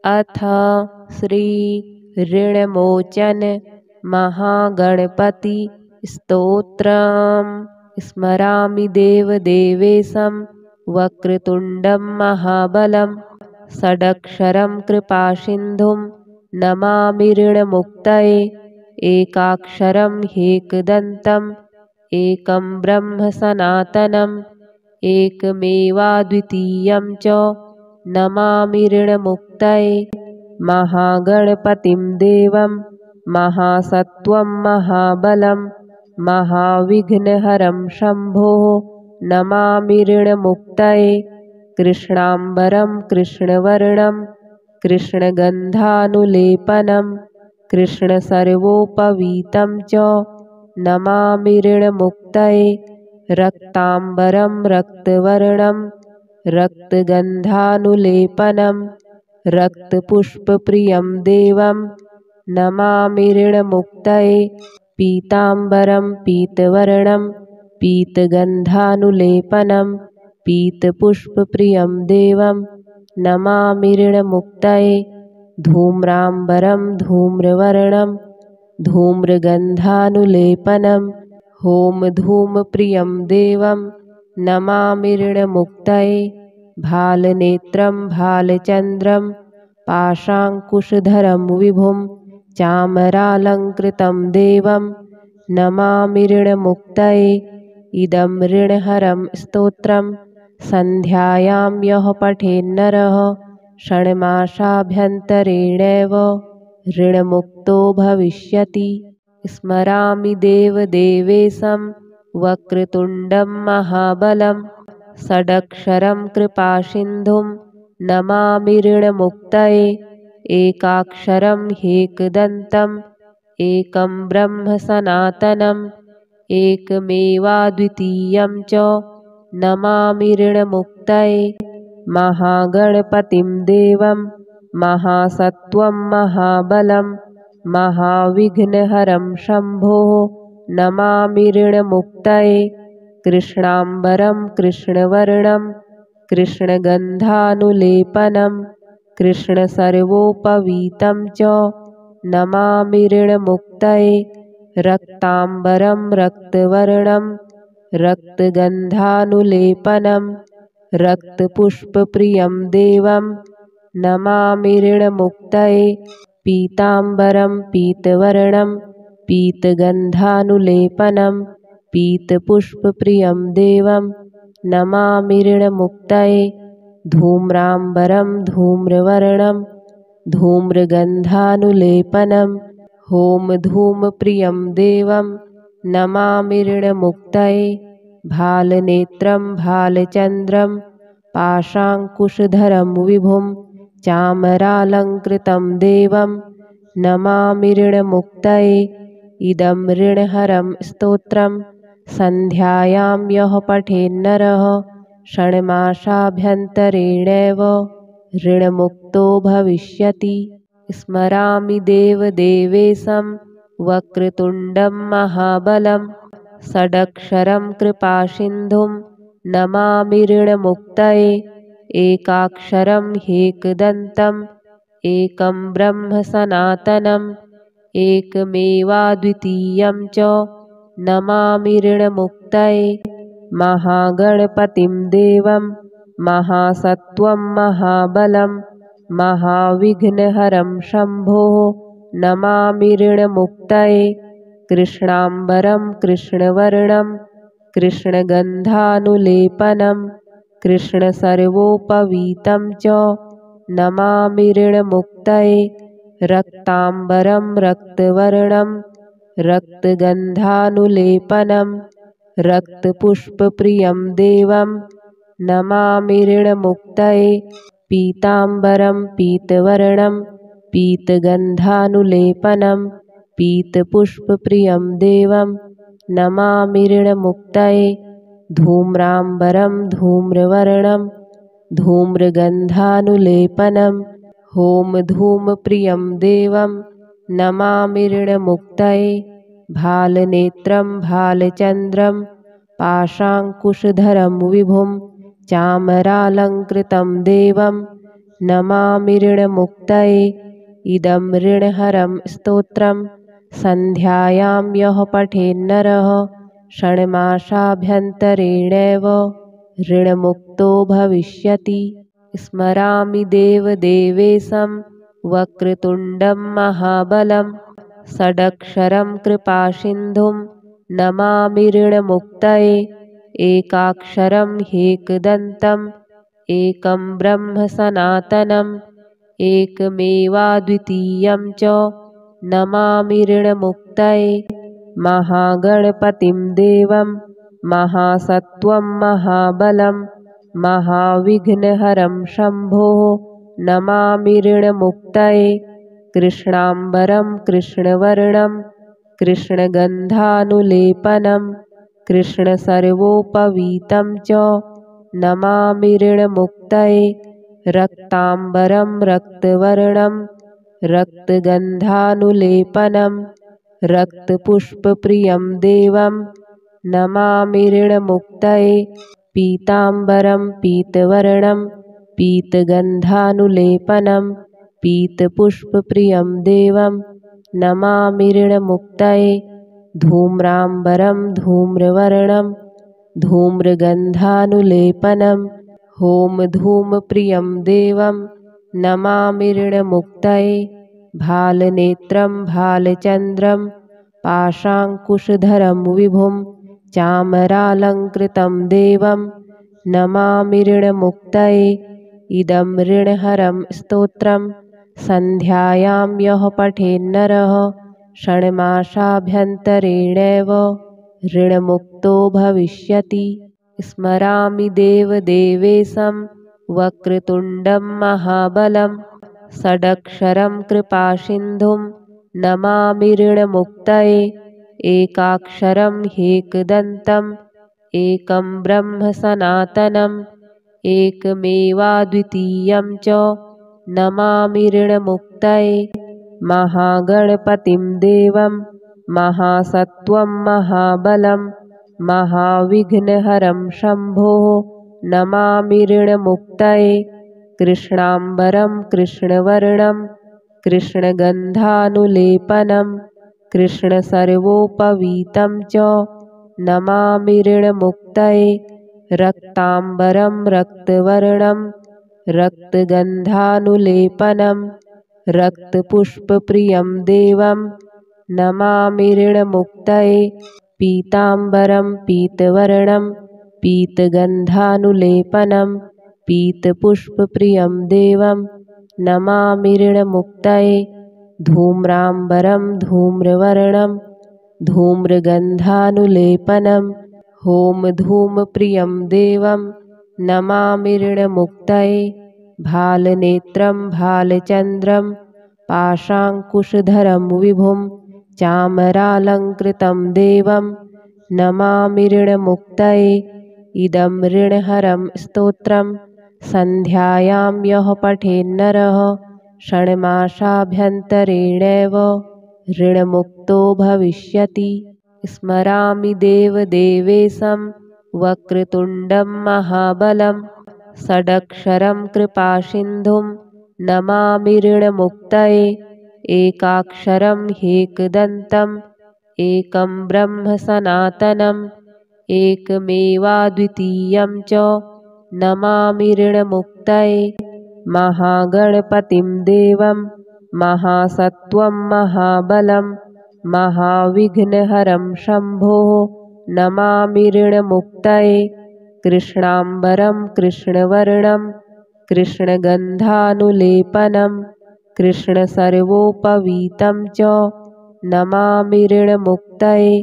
अथ श्री ऋणमोचन महागणपति स्तोत्रम्। स्मरामि देवदेवेशं वक्रतुण्डं महाबलं षडक्षरं कृपासिन्धुं नमामि ऋणमुक्तये। एकाक्षरं ह्येकदन्तम् एकं ब्रह्म सनातनम् एकमेवाद्वितीयं च नमामि ऋणमुक्तये। महागणपतिं देवं महासत्त्वं महाबलं महाविघ्नहरं शम्भोः नमामि ऋणमुक्तये। कृष्णाम्बरं कृष्णवर्णं कृष्णगन्धानुलेपनं कृष्णसर्वोपवीतं च नमामि ऋणमुक्तये। रक्ताम्बरं रक्तवर्णं रक्तगन्धानुलेपनं रक्तपुष्पप्रियं देवं नमामि ऋणमुक्तये। पीताम्बरं पीतवर्णं पीतगन्धानुलेपनं पीतपुष्पप्रियं देवं नमामि ऋणमुक्तये। धूम्राम्बरं धूम्रवर्णं धूम्रगन्धानुलेपनं होमधूमप्रियं देवं नमामि ऋणमुक्तये। भालनेत्रं भालचन्द्रं पाशाङ्कुशधरं विभुं चामरालङ्कृतं देवं नमामि ऋणमुक्तये। इदं ऋणहरं स्तोत्रं सन्ध्यायां यः पठेन्नरः षण्मासाभ्यन्तरेणैव ऋणमुक्तो भविष्यति। स्मरामि देवदेवेशं वक्रतुण्डं महाबलं षडक्षरं कृपासिन्धुं नमामि ऋणमुक्तये। एकाक्षरं ह्येकदन्तम् एकं ब्रह्म सनातनम् एकमेवाद्वितीयं च नमामि ऋणमुक्तये। महागणपतिं देवं महासत्त्वं महाबलं महाविघ्नहरं शम्भोः नमामि ऋणमुक्तये। कृष्णाम्बरं कृष्णवर्णं कृष्णगन्धानुलेपनं कृष्णसर्वोपवीतं च नमामि ऋणमुक्तये। रक्ताम्बरं रक्तवर्णं रक्तगन्धानुलेपनं रक्तपुष्पप्रियं देवं नमामि ऋणमुक्तये। पीताम्बरं पीतवर्णं पीतगन्धानुलेपनं पीतपुष्पप्रियं देवं नमामि ऋणमुक्तये। धूम्राम्बरं धूम्रवर्णं धूम्रगन्धानुलेपनं होमधूमप्रियं देवं नमामि ऋणमुक्तये। भालनेत्रं भालचन्द्रं पाशाङ्कुशधरं विभुं चामरालङ्कृतं देवं नमामि ऋणमुक्तये। इदं ऋणहरं स्तोत्रं सन्ध्यायां यः पठेन्नरः षण्मासाभ्यन्तरेणैव ऋणमुक्तो भविष्यति। स्मरामि देवदेवेशं वक्रतुण्डं महाबलं षडक्षरं कृपासिन्धुं नमामि ऋणमुक्तये। एकाक्षरं ह्येकदन्तम् एकं ब्रह्म सनातनम् एकमेवाद्वितीयं च नमामि ऋणमुक्तये। महागणपतिं देवं महासत्त्वं महाबलं महाविघ्नहरं शम्भोः नमामि ऋणमुक्तये। कृष्णाम्बरं कृष्णवर्णं कृष्णगन्धानुलेपनं कृष्णसर्वोपवीतं च नमामि ऋणमुक्तये। रक्ताम्बरं रक्तवर्णं रक्तगन्धानुलेपनं रक्तपुष्पप्रियं देवं नमामि ऋणमुक्तये। पीताम्बरं पीतवर्णं पीतगन्धानुलेपनं पीतपुष्पप्रियं देवं नमामि ऋणमुक्तये। धूम्राम्बरं धूम्रवर्णं धूम्रगन्धानुलेपनं होमधूमप्रियं देवं नमामि ऋणमुक्तये। भालनेत्रं भालचन्द्रं पाशाङ्कुशधरं विभुं चामरालङ्कृतं देवं नमामि ऋणमुक्तये इदं ऋणहरं स्तोत्रं सन्ध्यायां यः पठेन्नरः षण्मासाभ्यन्तरेणैव ऋणमुक्तो भविष्यति। स्मरामि देवदेवेशं वक्रतुण्डं महाबलं षडक्षरं कृपासिन्धुं नमामि ऋणमुक्तये एकाक्षरं ह्येकदन्तम् एकं ब्रह्म सनातनम् एकमेवाद्वितीयं च नमामि ऋणमुक्तये महागणपतिं देवं महासत्त्वं महाबलं महाविघ्नहरं शम्भोः नमामि ऋणमुक्तये कृष्णाम्बरं कृष्णवर्णं कृष्णगन्धानुलेपनं कृष्णसर्वोपवीतं च नमामि ऋणमुक्तये रक्ताम्बरं रक्तवर्णं रक्तगन्धानुलेपनं रक्तपुष्पप्रियं देवं नमामि ऋणमुक्तये पीताम्बरं पीतवर्णं पीतगन्धानुलेपनं पीतपुष्पप्रियं देवं नमामि ऋणमुक्तये धूम्राम्बरं धूम्रवर्णं धूम्रगन्धानुलेपनं होमधूमप्रियं देवं नमामि ऋणमुक्तये भालनेत्रं भालचन्द्रं पाशाङ्कुशधरं विभुं चामरालङ्कृतं देवं नमामि ऋणमुक्तये इदं ऋणहरं स्तोत्रं सन्ध्यायां यः पठेन्नरः षण्मासाभ्यन्तरेणैव ऋणमुक्तो भविष्यति। स्मरामि देवदेवेशं वक्रतुण्डं महाबलं षडक्षरं कृपासिन्धुं नमामि ऋणमुक्तये एकाक्षरं ह्येकदन्तम् एकं ब्रह्म सनातनम् एकमेवाद्वितीयं च नमामि ऋणमुक्तये महागणपतिं देवं महासत्त्वं महाबलं महाविघ्नहरं शम्भोः नमामि ऋणमुक्तये कृष्णाम्बरं कृष्णवर्णं कृष्णगन्धानुलेपनं कृष्णसर्वोपवीतं च नमामि ऋणमुक्तये रक्ताम्बरं रक्तवर्णं रक्तगन्धानुलेपनं रक्तपुष्पप्रियं देवं नमामि ऋणमुक्तये पीताम्बरं पीतवर्णं पीतगन्धानुलेपनं पीतपुष्पप्रियं देवं नमामि ऋणमुक्तये धूम्राम्बरं धूम्रवर्णं धूम्रगन्धानुलेपनं होमधूमप्रियं देवं नमामि ऋणमुक्तये भालनेत्रं भालचन्द्रं पाशाङ्कुशधरं विभुं चामरालङ्कृतं देवं नमामि ऋणमुक्तये इदं ऋणहरं स्तोत्रं सन्ध्यायां यः पठेन्नरः षण्मासाभ्यन्तरेणैव ऋणमुक्तो भविष्यति। स्मरामि देवदेवेशं वक्रतुण्डं महाबलं षडक्षरं कृपासिन्धुं नमामि ऋणमुक्तये एकाक्षरं ह्येकदन्तम् एकं ब्रह्म सनातनम् एकमेवाद्वितीयं च नमामि ऋणमुक्तये महागणपतिं देवं महासत्त्वं महाबलं महाविघ्नहरं शम्भोः नमामि ऋणमुक्तये कृष्णाम्बरं कृष्णवर्णं कृष्णगन्धानुलेपनं कृष्णसर्वोपवीतं च नमामि ऋणमुक्तये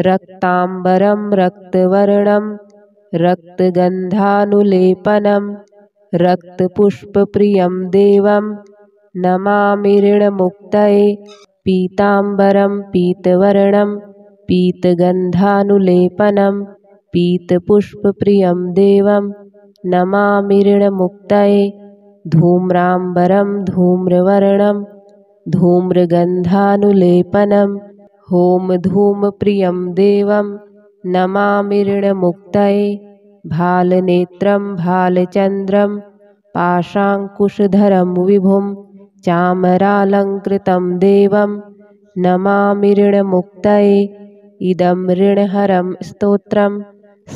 रक्ताम्बरं रक्तवर्णं रक्तगन्धानुलेपनं रक्तपुष्पप्रियं देवं नमामि ऋणमुक्तये पीताम्बरं पीतवर्णं पीतगन्धानुलेपनं पीतपुष्पप्रियं देवं नमामि ऋणमुक्तये धूम्राम्बरं धूम्रवर्णं धूम्रगन्धानुलेपनं होमधूमप्रियं देवं नमामि ऋणमुक्तये भालनेत्रं भालचन्द्रं पाशाङ्कुशधरं विभुं चामरालङ्कृतं देवं नमामि ऋणमुक्तये इदं ऋणहरं स्तोत्रं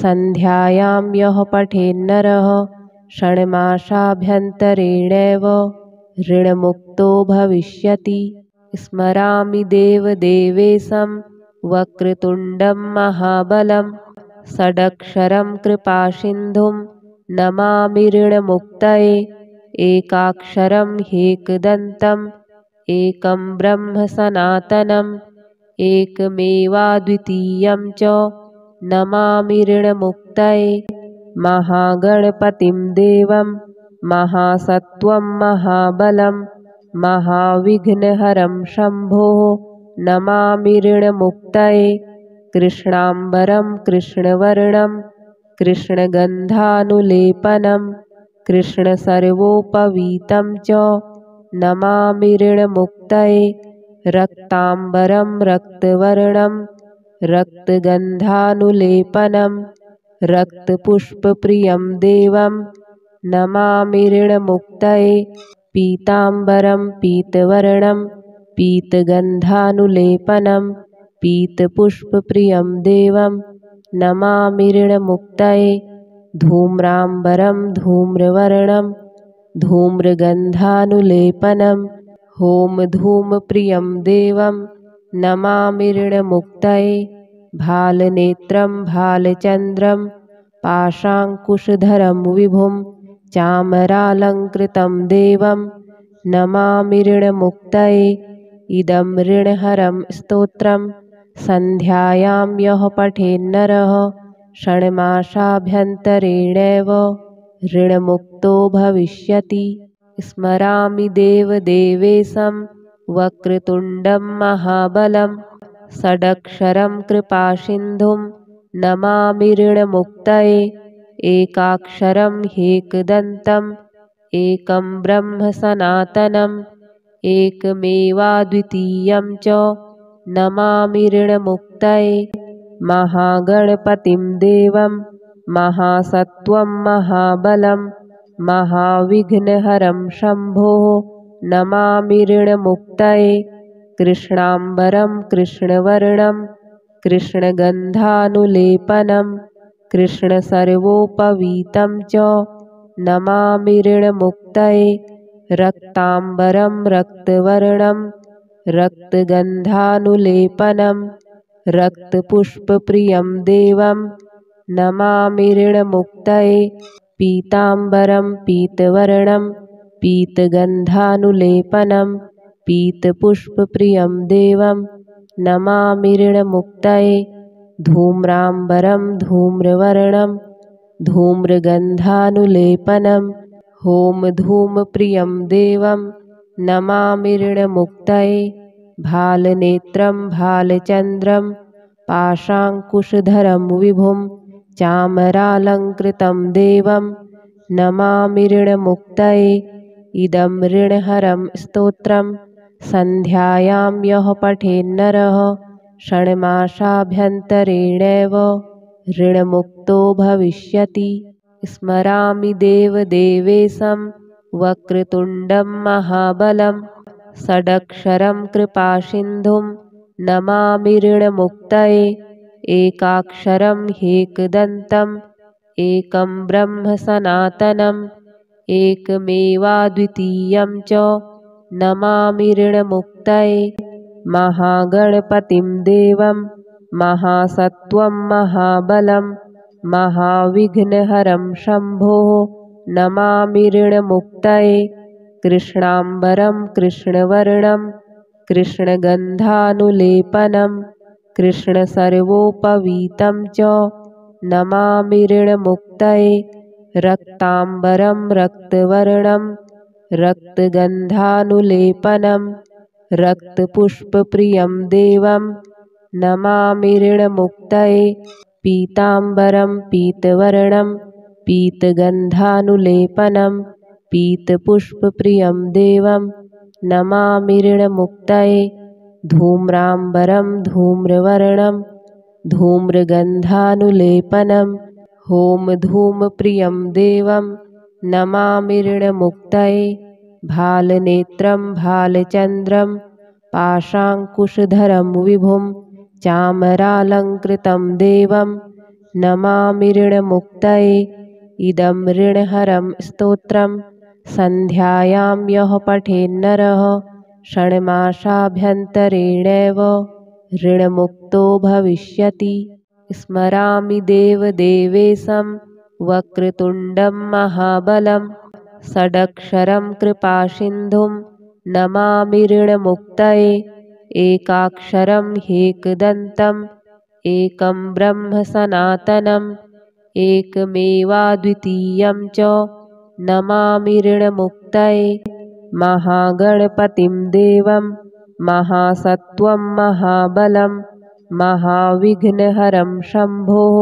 सन्ध्यायां यः पठेन्नरः षण्मासाभ्यन्तरेणैव ऋणमुक्तो भविष्यति। स्मरामि देवदेवेशं वक्रतुण्डं महाबलं षडक्षरं कृपासिन्धुं नमामि ऋणमुक्तये एकाक्षरं ह्येकदन्तम् एकं ब्रह्म सनातनम् एकमेवाद्वितीयं च नमामि ऋणमुक्तये महागणपतिं देवं महासत्त्वं महाबलं महाविघ्नहरं शम्भोः नमामि ऋणमुक्तये कृष्णाम्बरं कृष्णवर्णं कृष्णगन्धानुलेपनं कृष्णसर्वोपवीतं च नमामि ऋणमुक्तये रक्ताम्बरं रक्तवर्णं रक्तगन्धानुलेपनं रक्तपुष्पप्रियं देवं नमामि ऋणमुक्तये पीताम्बरं पीतवर्णं पीतगन्धानुलेपनं पीतपुष्पप्रियं देवं नमामि ऋणमुक्तये धूम्राम्बरं धूम्रवर्णं धूम्रगन्धानुलेपनं होमधूमप्रियं देवं नमामि ऋणमुक्तये भालनेत्रं भालचन्द्रं पाशाङ्कुशधरं विभुं चामरालङ्कृतं देवं नमामि ऋणमुक्तये इदं ऋणहरं स्तोत्रं सन्ध्यायां यः पठेन्नरः षण्मासाभ्यन्तरेणैव ऋणमुक्तो भविष्यति। स्मरामि देवदेवेशं वक्रतुण्डं महाबलं षडक्षरं कृपासिन्धुं नमामि ऋणमुक्तये एकाक्षरं ह्येकदन्तम् एकं ब्रह्म सनातनम् एकमेवाद्वितीयं च नमामि ऋणमुक्तये महागणपतिं देवं महासत्त्वं महाबलं महाविघ्नहरं शम्भोः नमामि ऋणमुक्तये कृष्णाम्बरं कृष्णवर्णं कृष्णगन्धानुलेपनं कृष्णसर्वोपवीतं च नमामि ऋणमुक्तये रक्ताम्बरं रक्तवर्णं रक्तगन्धानुलेपनं रक्तपुष्पप्रियं देवं नमामि ऋणमुक्तये पीताम्बरं पीतवर्णं पीतगन्धानुलेपनं पीतपुष्पप्रियं देवं नमामि ऋणमुक्तये धूम्राम्बरं धूम्रवर्णं धूम्रगन्धानुलेपनं होमधूमप्रियं देवं नमामि ऋणमुक्तये भालनेत्रं भालचन्द्रं पाशाङ्कुशधरं विभुं चामरालङ्कृतं देवं नमामि ऋणमुक्तये इदं ऋणहरं स्तोत्रं सन्ध्यायां यः पठेन्नरः षण्मासाभ्यन्तरेणैव ऋणमुक्तो भविष्यति। स्मरामि देवदेवेशं वक्रतुण्डं महाबलं षडक्षरं कृपासिन्धुं नमामि ऋणमुक्तये एकाक्षरं ह्येकदन्तम् एकं ब्रह्म सनातनम् एकमेवाद्वितीयं च नमामि ऋणमुक्तये महागणपतिं देवं महासत्त्वं महाबलं महाविघ्नहरं शम्भोः नमामि ऋणमुक्तये कृष्णाम्बरं कृष्णवर्णं कृष्णगन्धानुलेपनं कृष्णसर्वोपवीतं च नमामि ऋणमुक्तये रक्ताम्बरं रक्तवर्णं रक्तगन्धानुलेपनं रक्तपुष्पप्रियं देवं नमामि ऋणमुक्तये पीताम्बरं पीतवर्णं पीतगन्धानुलेपनं पीतपुष्पप्रियं देवं नमामि ऋणमुक्तये धूम्राम्बरं धूम्रवर्णं धूम्रगन्धानुलेपनं होमधूमप्रियं देवं नमामि ऋणमुक्तये भालनेत्रं भालचन्द्रं पाशाङ्कुशधरं विभुं चामरालङ्कृतं देवं नमामि ऋणमुक्तये इदं ऋणहरं स्तोत्रं सन्ध्यायां यः पठेन्नरः षण्मासाभ्यन्तरेणैव ऋणमुक्तो भविष्यति। स्मरामि देवदेवेशं वक्रतुण्डं महाबलं षडक्षरं कृपासिन्धुं नमामि ऋणमुक्तये एकाक्षरं ह्येकदन्तम् एकं ब्रह्म सनातनम् एकमेवाद्वितीयं च नमामि ऋणमुक्तये महागणपतिं देवं महासत्त्वं महाबलं महाविघ्नहरं शम्भोः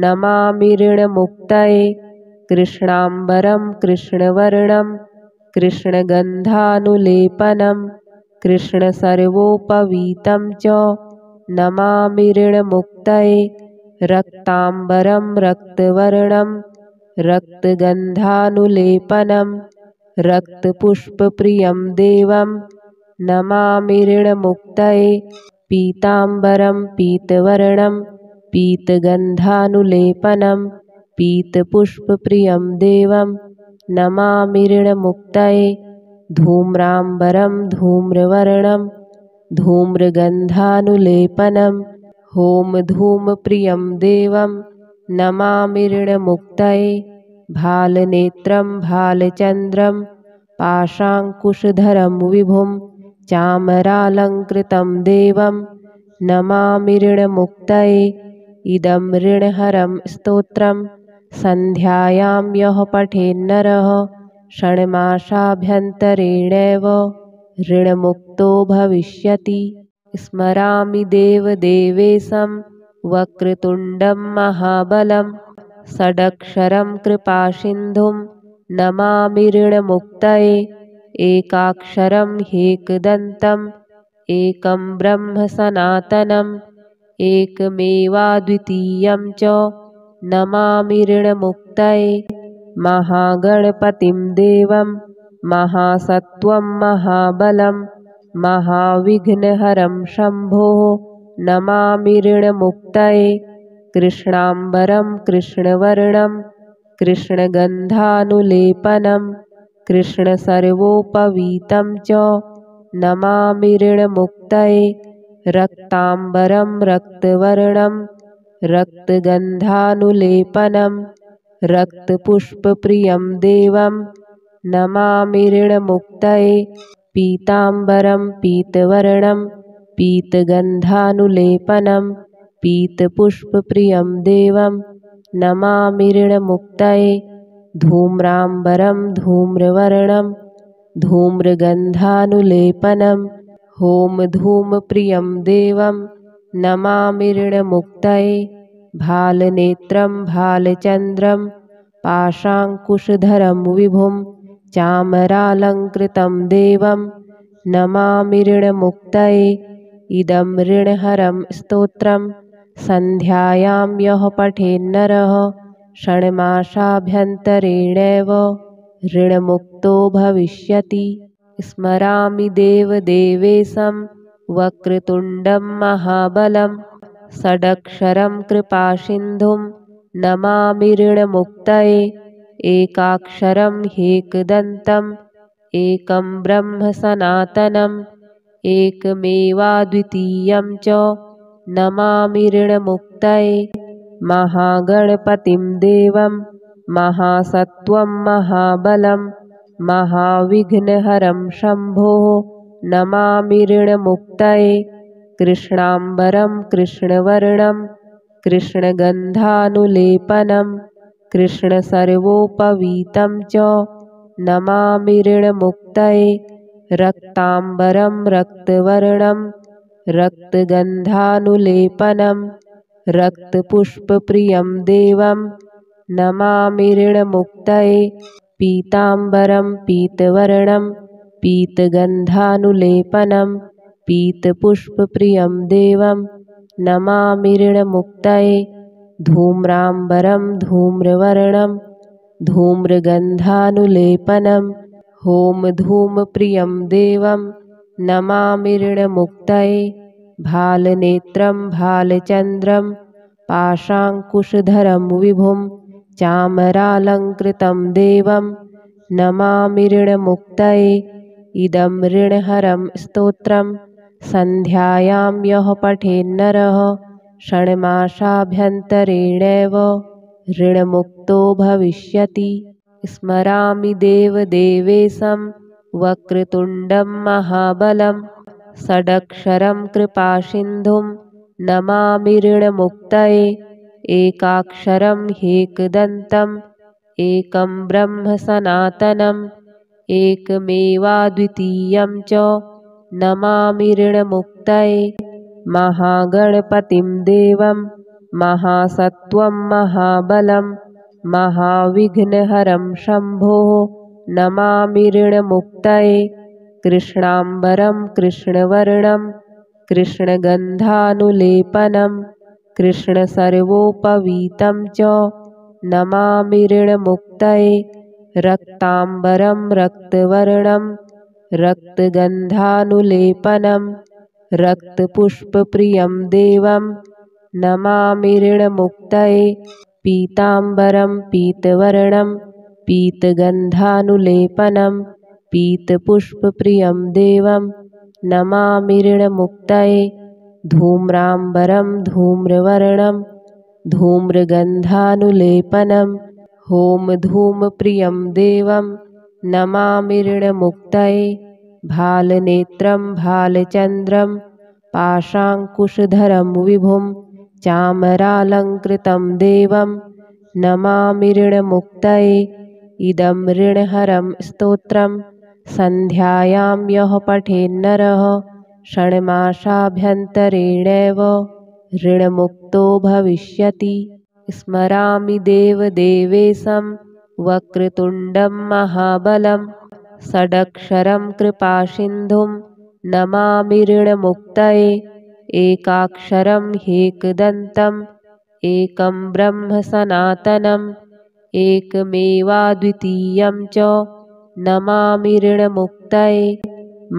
नमामि ऋणमुक्तये कृष्णाम्बरं कृष्णवर्णं कृष्णगन्धानुलेपनं कृष्णसर्वोपवीतं च नमामि ऋणमुक्तये रक्ताम्बरं रक्तवर्णं रक्तगन्धानुलेपनं रक्तपुष्पप्रियं देवं नमामि ऋणमुक्तये पीताम्बरं पीतवर्णं पीतगन्धानुलेपनं पीतपुष्पप्रियं देवं नमामि ऋणमुक्तये धूम्राम्बरं धूम्रवर्णं धूम्रगन्धानुलेपनं होमधूमप्रियं देवं नमामि ऋणमुक्तये भालनेत्रं भालचन्द्रं पाशाङ्कुशधरं विभुं चामरालङ्कृतं देवं नमामि ऋणमुक्तये इदं ऋणहरं स्तोत्रं सन्ध्यायां यः पठेन्नरः षण्मासाभ्यन्तरेणैव ऋणमुक्तो भविष्यति। स्मरामि देवदेवेशं वक्रतुण्डं महाबलं षडक्षरं कृपासिन्धुं नमामि ऋणमुक्तये एकाक्षरं ह्येकदन्तम् एकं ब्रह्म सनातनम् एकमेवाद्वितीयं च नमामि ऋणमुक्तये महागणपतिं देवं महासत्त्वं महाबलं महाविघ्नहरं शम्भोः नमामि ऋणमुक्तये कृष्णाम्बरं कृष्णवर्णं कृष्णगन्धानुलेपनं कृष्णसर्वोपवीतं च नमामि ऋणमुक्तये रक्ताम्बरं रक्तवर्णं रक्तगन्धानुलेपनं रक्तपुष्पप्रियं देवं नमामि ऋणमुक्तये पीताम्बरं पीतवर्णं पीतगन्धानुलेपनं पीतपुष्पप्रियं देवं नमामि ऋणमुक्तये धूम्राम्बरं धूम्रवर्णं धूम्रगन्धानुलेपनं होमधूमप्रियं देवं नमामि ऋणमुक्तये भालनेत्रं भालचन्द्रं पाशाङ्कुशधरं विभुं चामरालङ्कृतं देवं नमामि ऋणमुक्तये इदं ऋणहरं स्तोत्रं सन्ध्यायां यः पठेन्नरः षण्मासाभ्यन्तरेणैव ऋणमुक्तो भविष्यति। स्मरामि देवदेवेशं वक्रतुण्डं महाबलं षडक्षरं कृपासिन्धुं नमामि ऋणमुक्तये एकाक्षरं ह्येकदन्तम् एकं ब्रह्म सनातनम् एकमेवाद्वितीयं च नमामि ऋणमुक्तये महागणपतिं देवं महासत्त्वं महाबलं महाविघ्नहरं शम्भोः नमामि ऋणमुक्तये कृष्णाम्बरं कृष्णवर्णं कृष्णगन्धानुलेपनं कृष्णसर्वोपवीतं च नमामि ऋणमुक्तये रक्ताम्बरं रक्तवर्णं रक्तगन्धानुलेपनं रक्तपुष्पप्रियं देवं नमामि ऋणमुक्तये पीताम्बरं पीतवर्णं पीतगन्धानुलेपनं पीतपुष्पप्रियं देवं नमामि ऋणमुक्तये धूम्राम्बरं धूम्रवर्णं धूम्रगन्धानुलेपनं होमधूमप्रियं देवं नमामि ऋणमुक्तये भालनेत्रं भालचन्द्रं पाशाङ्कुशधरं विभुं चामरालङ्कृतं देवं नमामि ऋणमुक्तये इदं ऋणहरं स्तोत्रं सन्ध्यायां यः पठेन्नरः षण्मासाभ्यन्तरेणैव ऋणमुक्तो भविष्यति। स्मरामि देवदेवेशं वक्रतुण्डं महाबलं षडक्षरं कृपासिन्धुं नमामि ऋणमुक्तये एकाक्षरं ह्येकदन्तम् एकं ब्रह्म सनातनम् एकमेवाद्वितीयं च नमामि ऋणमुक्तये महागणपतिं देवं महासत्त्वं महाबलं महाविघ्नहरं शम्भोः नमामि ऋणमुक्तये कृष्णाम्बरं कृष्णवर्णं कृष्णगन्धानुलेपनं कृष्णसर्वोपवीतं च नमामि ऋणमुक्तये रक्ताम्बरं रक्तवर्णं रक्तगन्धानुलेपनं रक्तपुष्पप्रियं देवं नमामि ऋणमुक्तये पीताम्बरं पीतवर्णं पीतगन्धानुलेपनं पीतपुष्पप्रियं देवं नमामि ऋणमुक्तये धूम्राम्बरं धूम्रवर्णं धूम्रगन्धानुलेपनं होमधूमप्रियं देवं नमामि ऋणमुक्तये भालनेत्रं भालचन्द्रं पाशाङ्कुशधरं विभुं चामरालङ्कृतं देवं नमामि ऋणमुक्तये इदं ऋणहरं स्तोत्रं सन्ध्यायां यः पठेन्नरः षण्मासाभ्यन्तरेणैव ऋणमुक्तो भविष्यति। स्मरामि देवदेवेशं वक्रतुण्डं महाबलं षडक्षरं कृपासिन्धुं नमामि ऋणमुक्तये एकाक्षरं ह्येकदन्तम् एकं ब्रह्म सनातनम् एकमेवाद्वितीयं च नमामि ऋणमुक्तये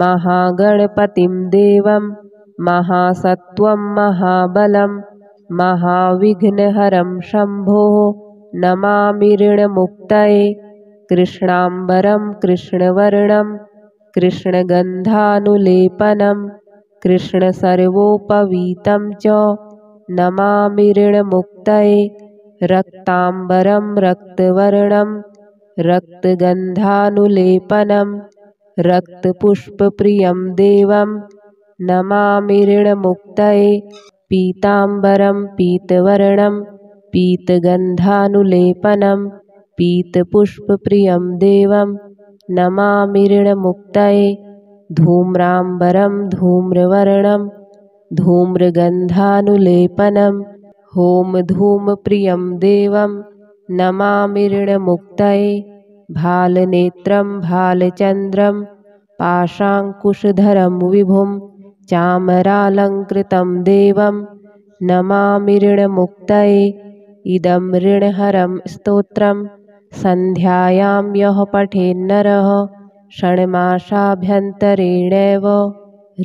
महागणपतिं देवं महासत्त्वं महाबलं महाविघ्नहरं शम्भोः नमामि ऋणमुक्तये कृष्णाम्बरं कृष्णवर्णं कृष्णगन्धानुलेपनं कृष्णसर्वोपवीतं च नमामि ऋणमुक्तये रक्ताम्बरं रक्तवर्णं रक्तगन्धानुलेपनं रक्तपुष्पप्रियं देवं नमामि ऋणमुक्तये पीताम्बरं पीतवर्णं पीतगन्धानुलेपनं पीतपुष्पप्रियं देवं नमामि ऋणमुक्तये धूम्राम्बरं धूम्रवर्णं धूम्रगन्धानुलेपनं होमधूमप्रियं देवं नमामि ऋणमुक्तये भालनेत्रं भालचन्द्रं पाशाङ्कुशधरं विभुं चामरालङ्कृतं देवं नमामि ऋणमुक्तये इदं ऋणहरं स्तोत्रं सन्ध्यायां यः पठेन्नरः षण्मासाभ्यन्तरेणैव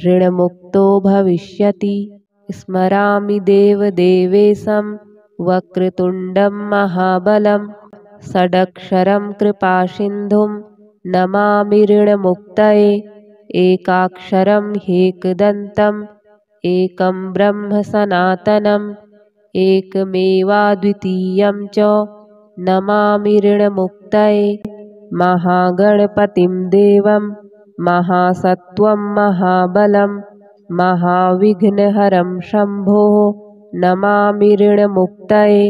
ऋणमुक्तो भविष्यति। स्मरामि देवदेवेशं वक्रतुण्डं महाबलं षडक्षरं कृपासिन्धुं नमामि ऋणमुक्तये एकाक्षरं ह्येकदन्तम् एकं ब्रह्म सनातनम् एकमेवाद्वितीयं च नमामि ऋणमुक्तये महागणपतिं देवं महासत्त्वं महाबलं महाविघ्नहरं शम्भोः नमामि ऋणमुक्तये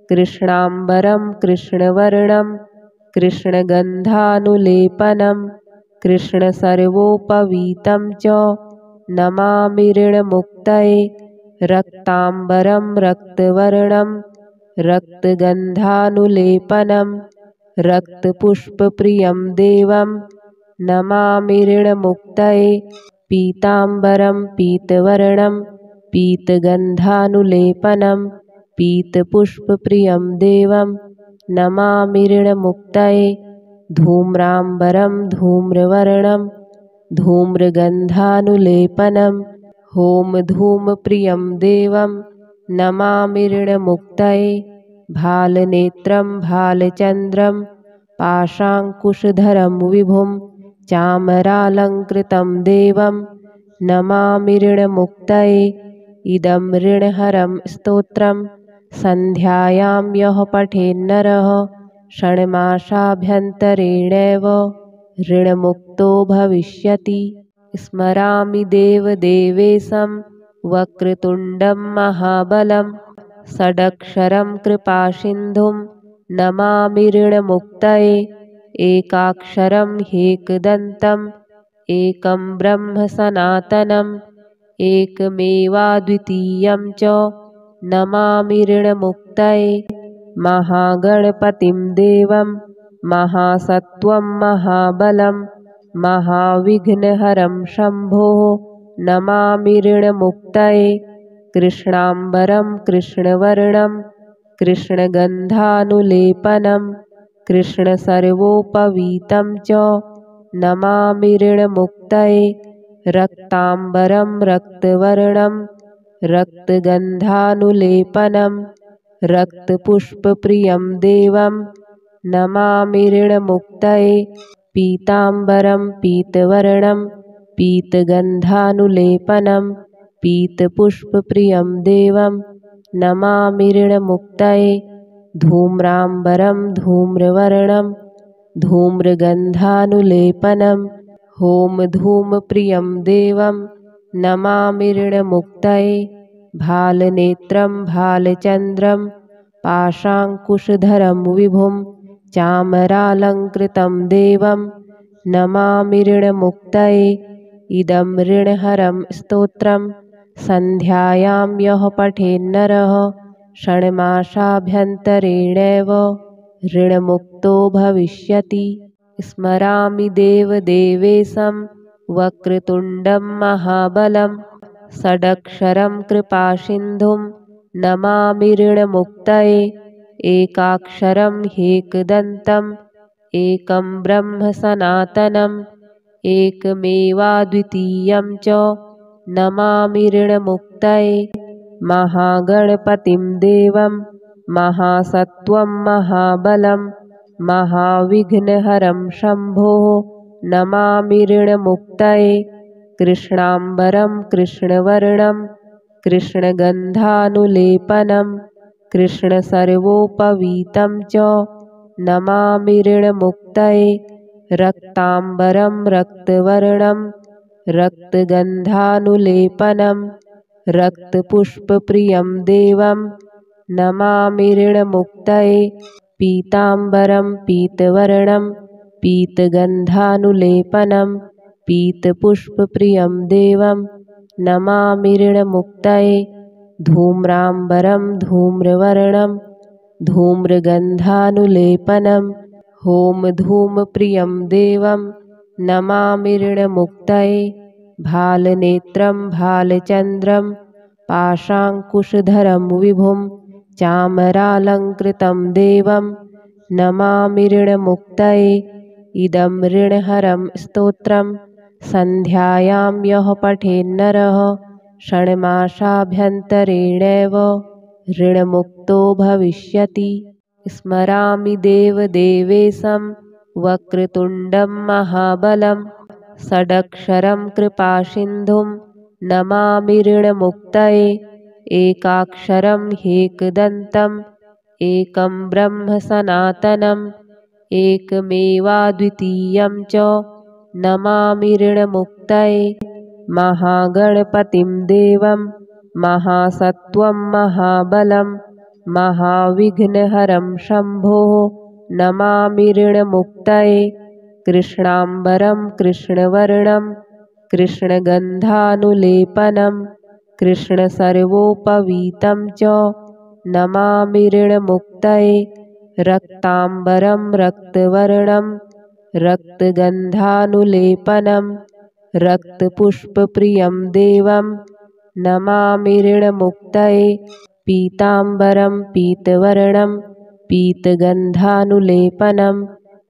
कृष्णाम्बरं कृष्णवर्णं कृष्णगन्धानुलेपनं कृष्णसर्वोपवीतं च नमामि ऋणमुक्तये रक्ताम्बरं रक्तवर्णं रक्तगन्धानुलेपनं रक्तपुष्पप्रियं देवं नमामि ऋणमुक्तये पीताम्बरं पीतवर्णं पीतगन्धानुलेपनं पीतपुष्पप्रियं देवं नमामि ऋणमुक्तये धूम्राम्बरं धूम्रवर्णं धूम्रगन्धानुलेपनं होमधूमप्रियं देवं नमामि ऋणमुक्तये भालनेत्रं भालचन्द्रं पाशाङ्कुशधरं विभुं चामरालङ्कृतं देवं नमामि ऋणमुक्तये इदं ऋणहरं स्तोत्रं सन्ध्यायां यः पठेन्नरः षण्मासाभ्यन्तरेणैव ऋणमुक्तो भविष्यति। स्मरामि देवदेवेशं वक्रतुण्डं महाबलं षडक्षरं कृपासिन्धुं नमामि ऋणमुक्तये एकाक्षरं ह्येकदन्तम् एकं ब्रह्म सनातनम् एकमेवाद्वितीयं च नमामि ऋणमुक्तये महागणपतिं देवं महासत्त्वं महाबलं महाविघ्नहरं शम्भोः नमामि ऋणमुक्तये कृष्णाम्बरं कृष्णवर्णं कृष्णगन्धानुलेपनं कृष्णसर्वोपवीतं च नमामि ऋणमुक्तये रक्ताम्बरं रक्तवर्णं रक्तगन्धानुलेपनं रक्तपुष्पप्रियं देवं नमामि ऋणमुक्तये पीताम्बरं पीतवर्णं पीतगन्धानुलेपनं पीतपुष्पप्रियं देवं नमामि ऋणमुक्तये धूम्राम्बरं धूम्रवर्णं धूम्रगन्धानुलेपनं होमधूमप्रियं देवं नमामि ऋणमुक्तये भालनेत्रं भालचन्द्रं पाशाङ्कुशधरं विभुं चामरालङ्कृतं देवं नमामि ऋणमुक्तये इदं ऋणहरं स्तोत्रं सन्ध्यायां यः पठेन्नरः षण्मासाभ्यन्तरेणैव ऋणमुक्तो भविष्यति। स्मरामि देवदेवेशं वक्रतुण्डं महाबलं षडक्षरं कृपासिन्धुं नमामि ऋणमुक्तये एकाक्षरं ह्येकदन्तम् एकं ब्रह्म सनातनम् एकमेवाद्वितीयं च नमामि ऋणमुक्तये महागणपतिं देवं महासत्त्वं महाबलं महाविघ्नहरं शम्भोः नमामि ऋणमुक्तये कृष्णाम्बरं कृष्णवर्णं कृष्णगन्धानुलेपनं कृष्णसर्वोपवीतं च नमामि ऋणमुक्तये रक्ताम्बरं रक्तवर्णं रक्तगन्धानुलेपनं रक्तपुष्पप्रियं देवं नमामि ऋणमुक्तये पीताम्बरं पीतवर्णं पीतगन्धानुलेपनं पीतपुष्पप्रियं देवं नमामि ऋणमुक्तये धूम्राम्बरं धूम्रवर्णं धूम्रगन्धानुलेपनं होमधूमप्रियं देवं नमामि ऋणमुक्तये भालनेत्रं भालचन्द्रं पाशाङ्कुशधरं विभुं चामरालङ्कृतं देवं नमामि ऋणमुक्तये इदं ऋणहरं स्तोत्रं सन्ध्यायां यः पठेन्नरः षण्मासाभ्यन्तरेणैव ऋणमुक्तो भविष्यति। स्मरामि देवदेवेशं वक्रतुण्डं महाबलं षडक्षरं कृपासिन्धुं नमामि ऋणमुक्तये एकाक्षरं ह्येकदन्तम् एकं ब्रह्म सनातनम् एकमेवाद्वितीयं च नमामि ऋणमुक्तये महागणपतिं देवं महासत्त्वं महाबलं महाविघ्नहरं शम्भोः नमामि ऋणमुक्तये कृष्णाम्बरं कृष्णवर्णं कृष्णगन्धानुलेपनं कृष्णसर्वोपवीतं च नमामि ऋणमुक्तये रक्ताम्बरं रक्तवर्णं रक्तगन्धानुलेपनं रक्तपुष्पप्रियं देवं नमामि ऋणमुक्तये पीताम्बरं पीतवर्णं पीतगन्धानुलेपनं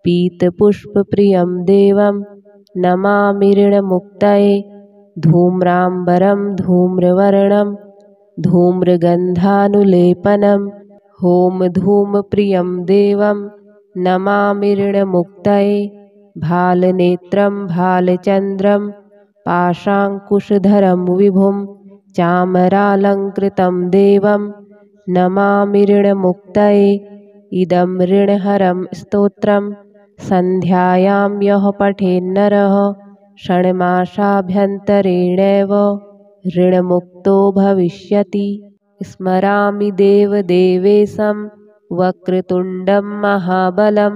पीतपुष्पप्रियं देवं नमामि ऋणमुक्तये धूम्राम्बरं धूम्रवर्णं धूम्रगन्धानुलेपनं होमधूमप्रियं देवं नमामि ऋणमुक्तये भालनेत्रं भालचन्द्रं पाशाङ्कुशधरं विभुं चामरालङ्कृतं देवं नमामि ऋणमुक्तये इदं ऋणहरं स्तोत्रं सन्ध्यायां यः पठेन्नरः षण्मासाभ्यन्तरेणैव ऋणमुक्तो भविष्यति। स्मरामि देवदेवेशं वक्रतुण्डं महाबलं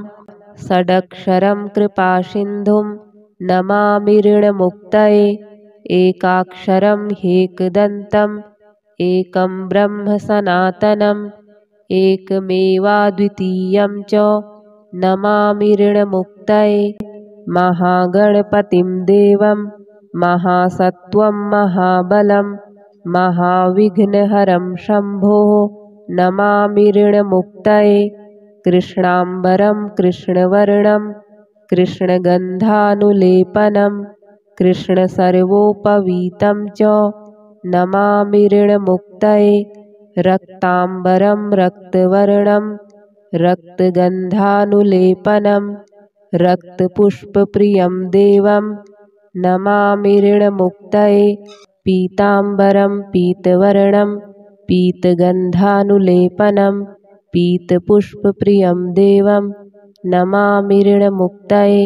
षडक्षरं कृपासिन्धुं नमामि ऋणमुक्तये एकाक्षरं ह्येकदन्तम् एकं ब्रह्म सनातनम् एकमेवाद्वितीयं च नमामि ऋणमुक्तये महागणपतिं देवं महासत्त्वं महाबलं महाविघ्नहरं शम्भोः नमामि ऋणमुक्तये कृष्णाम्बरं कृष्णवर्णं कृष्णगन्धानुलेपनं कृष्णसर्वोपवीतं च नमामि ऋणमुक्तये रक्ताम्बरं रक्तवर्णं रक्तगन्धानुलेपनं रक्तपुष्पप्रियं देवं नमामि ऋणमुक्तये पीताम्बरं पीतवर्णं पीतगन्धानुलेपनं पीतपुष्पप्रियं देवं नमामि ऋणमुक्तये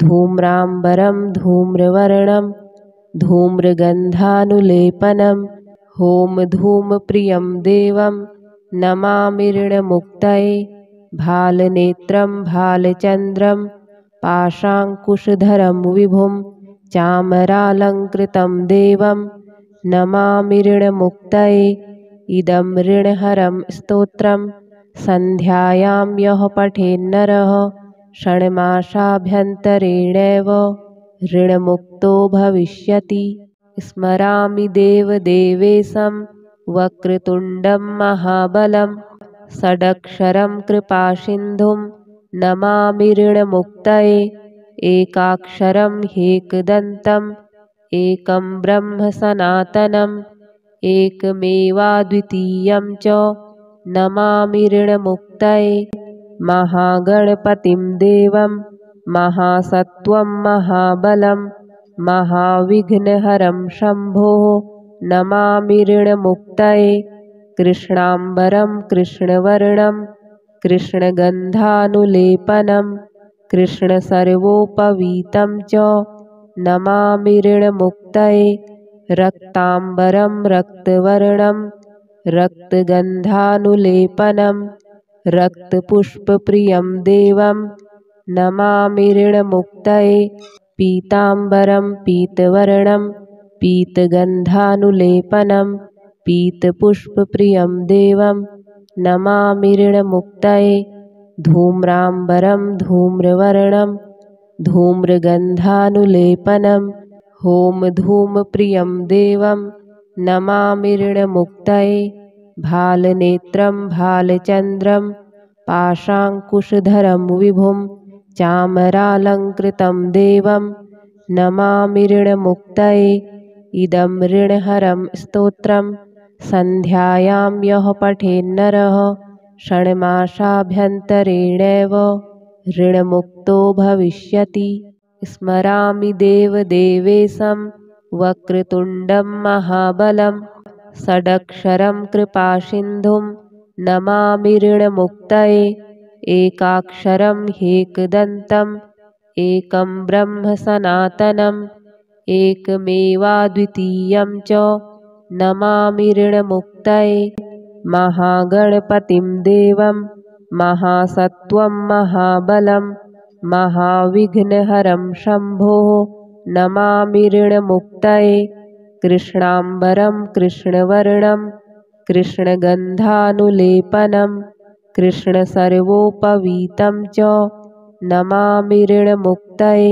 धूम्राम्बरं धूम्रवर्णं धूम्रगन्धानुलेपनं होमधूमप्रियं देवं नमामि ऋणमुक्तये भालनेत्रं भालचन्द्रं पाशाङ्कुशधरं विभुं चामरालङ्कृतं देवं नमामि ऋणमुक्तये इदं ऋणहरं स्तोत्रं सन्ध्यायां यः पठेन्नरः षण्मासाभ्यन्तरेणैव ऋणमुक्तो भविष्यति। स्मरामि देवदेवेशं वक्रतुण्डं महाबलं षडक्षरं कृपासिन्धुं नमामि ऋणमुक्तये एकाक्षरं ह्येकदन्तम् एकं ब्रह्म सनातनम् एकमेवाद्वितीयं च नमामि ऋणमुक्तये महागणपतिं देवं महासत्त्वं महाबलं महाविघ्नहरं शम्भोः नमामि ऋणमुक्तये कृष्णाम्बरं कृष्णवर्णं कृष्णगन्धानुलेपनं कृष्णसर्वोपवीतं च नमामि ऋणमुक्तये रक्ताम्बरं रक्तवर्णं रक्तगन्धानुलेपनं रक्तपुष्पप्रियं देवं नमामि ऋणमुक्तये पीताम्बरं पीतवर्णं पीतगन्धानुलेपनं पीतपुष्पप्रियं देवं नमामि ऋणमुक्तये धूम्राम्बरं धूम्रवर्णं धूम्रगन्धानुलेपनं होमधूमप्रियं देवं नमामि ऋणमुक्तये भालनेत्रं भालचन्द्रं पाशाङ्कुशधरं विभुं चामरालङ्कृतं देवं नमामि ऋणमुक्तये इदं ऋणहरं स्तोत्रं सन्ध्यायां यः पठेन्नरः षण्मासाभ्यन्तरेणैव ऋणमुक्तो भविष्यति। स्मरामि देवदेवेशं वक्रतुण्डं महाबलं षडक्षरं कृपासिन्धुं नमामि ऋणमुक्तये एकाक्षरं ह्येकदन्तम् एकं ब्रह्म सनातनम् एकमेवाद्वितीयं च नमामि ऋणमुक्तये महागणपतिं देवं महासत्त्वं महाबलं महाविघ्नहरं शम्भोः नमामि ऋणमुक्तये कृष्णाम्बरं कृष्णवर्णं कृष्णगन्धानुलेपनं कृष्णसर्वोपवीतं च नमामि ऋणमुक्तये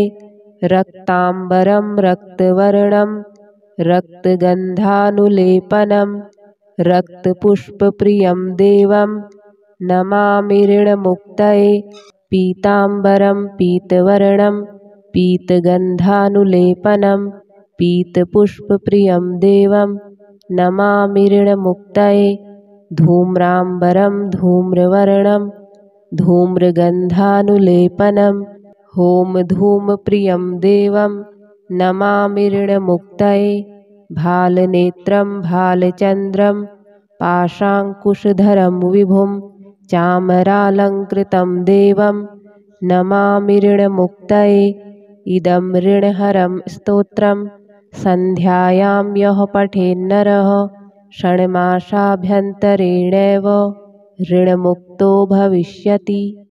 रक्ताम्बरं रक्तवर्णं रक्तगन्धानुलेपनं रक्तपुष्पप्रियं देवं नमामि ऋणमुक्तये पीताम्बरं पीतवर्णं पीतगन्धानुलेपनं पीतपुष्पप्रियं देवं नमामि ऋणमुक्तये धूम्राम्बरं धूम्रवर्णं धूम्रगन्धानुलेपनं होमधूमप्रियं देवं नमामि ऋणमुक्तये भालनेत्रं भालचन्द्रं पाशाङ्कुशधरं विभुं चामरालङ्कृतं देवं नमामि ऋणमुक्तये इदं ऋणहरं स्तोत्रं सन्ध्यायां यः पठेन्नरः षण्मासाभ्यन्तरेणैव ऋणमुक्तो भविष्यति।